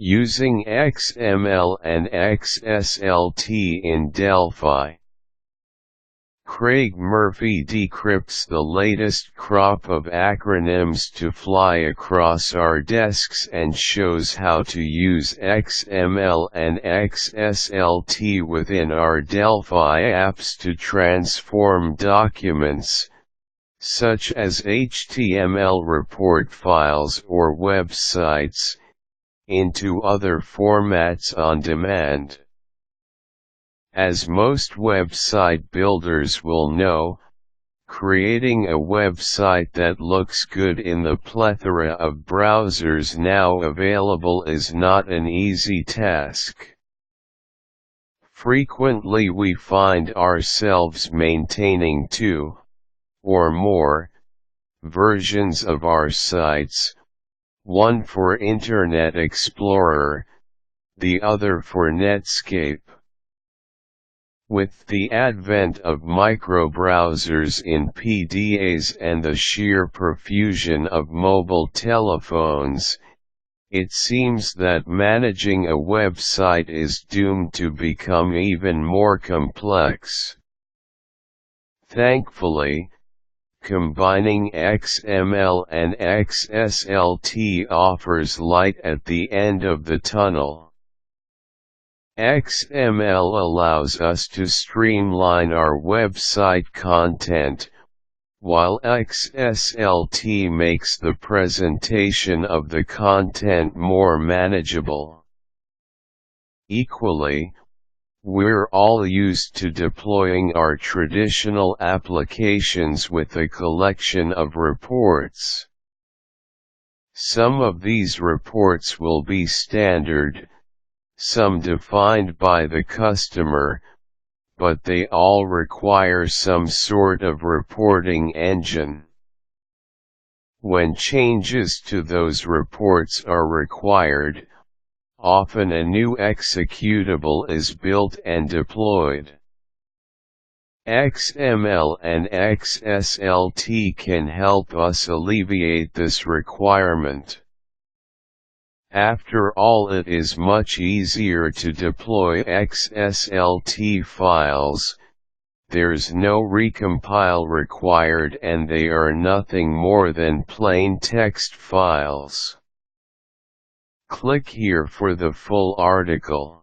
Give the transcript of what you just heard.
Using XML and XSLT in Delphi. Craig Murphy decrypts the latest crop of acronyms to fly across our desks and shows how to use XML and XSLT within our Delphi apps to transform documents, such as HTML report files or websites, into other formats on demand. As most website builders will know, creating a website that looks good in the plethora of browsers now available is not an easy task. Frequently we find ourselves maintaining two, or more, versions of our sites, one for Internet Explorer, the other for Netscape. With the advent of microbrowsers in PDAs and the sheer profusion of mobile telephones, it seems that managing a website is doomed to become even more complex. Thankfully, combining XML and XSLT offers light at the end of the tunnel. XML allows us to streamline our website content, while XSLT makes the presentation of the content more manageable. Equally, we're all used to deploying our traditional applications with a collection of reports. Some of these reports will be standard, some defined by the customer, but they all require some sort of reporting engine. When changes to those reports are required, often a new executable is built and deployed. XML and XSLT can help us alleviate this requirement. After all, it is much easier to deploy XSLT files, there's no recompile required and they are nothing more than plain text files. Click here for the full article.